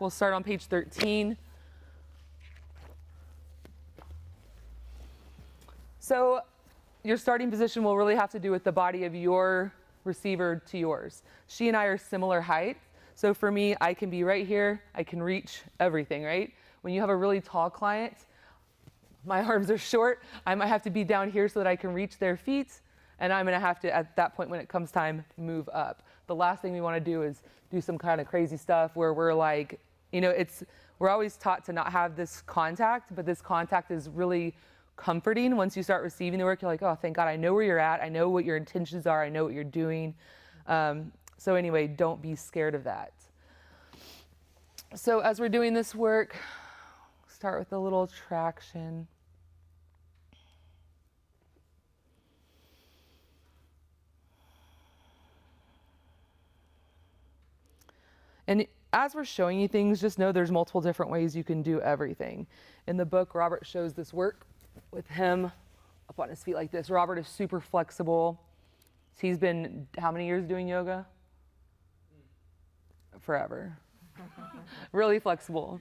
work. We'll start on page 13. So your starting position will really have to do with the body of your receiver to yours. She and I are similar height. So for me, I can be right here. I can reach everything, right? When you have a really tall client, my arms are short. I might have to be down here so that I can reach their feet. And I'm going to have to, at that point when it comes time, move up. The last thing we want to do is do some kind of crazy stuff where we're like, you know, we're always taught to not have this contact, but this contact is really comforting. Once you start receiving the work, you're like, oh, thank God, I know where you're at. I know what your intentions are. I know what you're doing. So anyway, don't be scared of that. So as we're doing this work, start with a little traction. And as we're showing you things, just know there's multiple different ways you can do everything. In the book, Robert shows this work with him up on his feet like this. Robert is super flexible. He's been how many years doing yoga? Forever. Really flexible.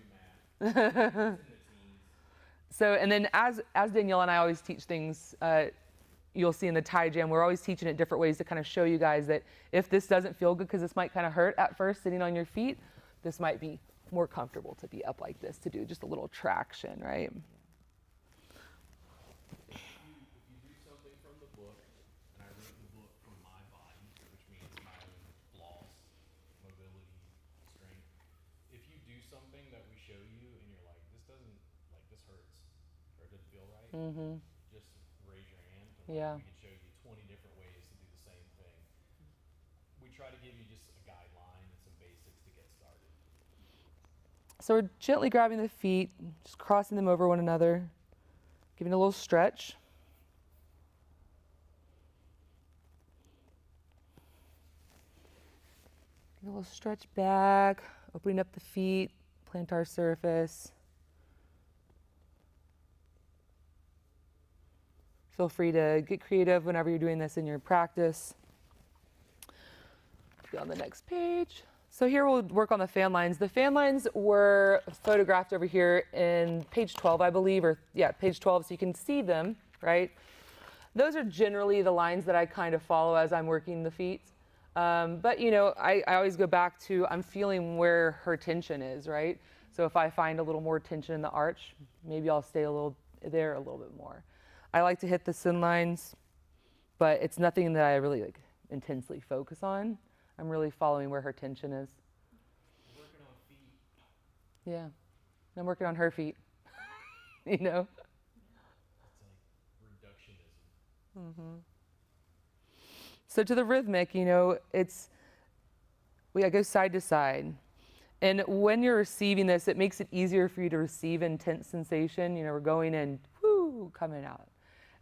So, and then as Danielle and I always teach things, you'll see in the Thai Jam, we're always teaching it different ways to kind of show you guys that if this doesn't feel good, because this might kind of hurt at first sitting on your feet, this might be more comfortable to be up like this, to do just a little traction, right? If you do something from the book, and I wrote the book from my body, which means my own flaws, mobility, strength. If you do something that we show you and you're like, this hurts, or it doesn't feel right, just raise your hand. Yeah. We can show you 20 different ways to do the same thing. We try to give you just a guideline and some basics to get started. So we're gently grabbing the feet, just crossing them over one another, giving a little stretch. Give a little stretch back, opening up the feet, plantar surface. Feel free to get creative whenever you're doing this in your practice. Be on the next page. So here we'll work on the fan lines. The fan lines were photographed over here in page 12, I believe, or yeah, page 12, so you can see them, right? Those are generally the lines that I kind of follow as I'm working the feet. But you know, I always go back to, I'm feeling where her tension is, right? So if I find a little more tension in the arch, maybe I'll stay a little bit more. I like to hit the sin lines, but it's nothing that I really like intensely focus on. I'm really following where her tension is. Working on feet. Yeah, I'm working on her feet, you know? It's like reductionism. So to the rhythmic, you know, I go side to side. And when you're receiving this, it makes it easier for you to receive intense sensation. You know, we're going in, whoo, coming out.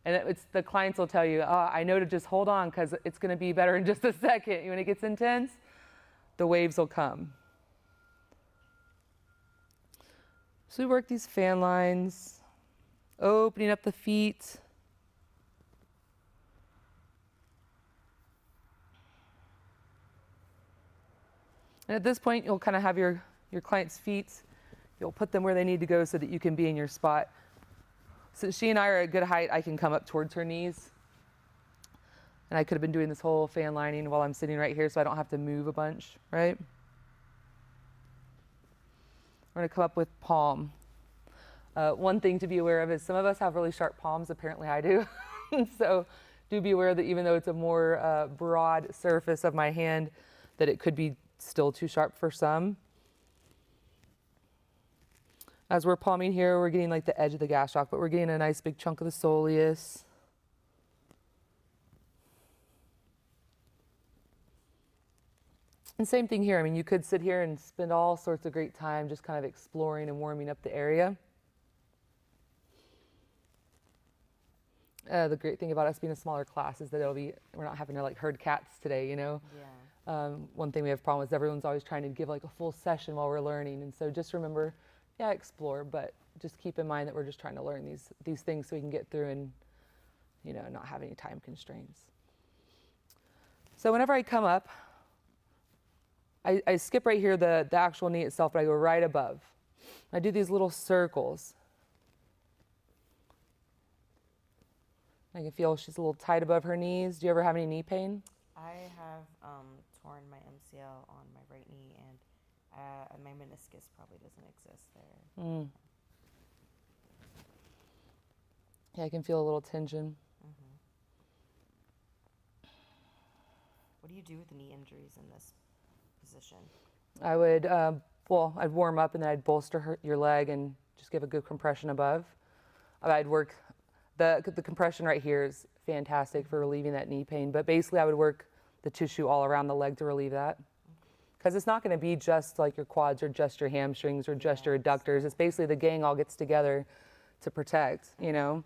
And the clients will tell you, oh, I know to just hold on because it's going to be better in just a second. When it gets intense, the waves will come. So we work these fan lines, opening up the feet. And at this point, you'll kind of have your client's feet. You'll put them where they need to go so that you can be in your spot. Since she and I are at a good height, I can come up towards her knees. And I could have been doing this whole fan lining while I'm sitting right here so I don't have to move a bunch, right? We're going to come up with palm. One thing to be aware of is some of us have really sharp palms. Apparently I do. So do be aware that even though it's a more broad surface of my hand, that it could be still too sharp for some. As we're palming here, we're getting like the edge of the gastroc, but we're getting a nice big chunk of the soleus. And same thing here. I mean, you could sit here and spend all sorts of great time just kind of exploring and warming up the area. The great thing about us being a smaller class is that we're not having to like herd cats today, you know? Yeah. One thing we have a problem with is everyone's always trying to give like a full session while we're learning. And so just remember, yeah, explore, but just keep in mind that we're just trying to learn these things so we can get through and, you know, not have any time constraints. So whenever I come up, I skip right here the actual knee itself, but I go right above. I do these little circles. I can feel she's a little tight above her knees. Do you ever have any knee pain? I have torn my MCL on my right knee, and my meniscus probably doesn't exist there. Mm. Yeah, I can feel a little tension. Mm-hmm. What do you do with knee injuries in this position? I would, well, I'd warm up and then I'd bolster your leg and just give a good compression above. I'd work, the compression right here is fantastic for relieving that knee pain, but basically I would work the tissue all around the leg to relieve that. Because it's not going to be just like your quads or just your hamstrings or just your adductors. It's basically the gang all gets together to protect, you know.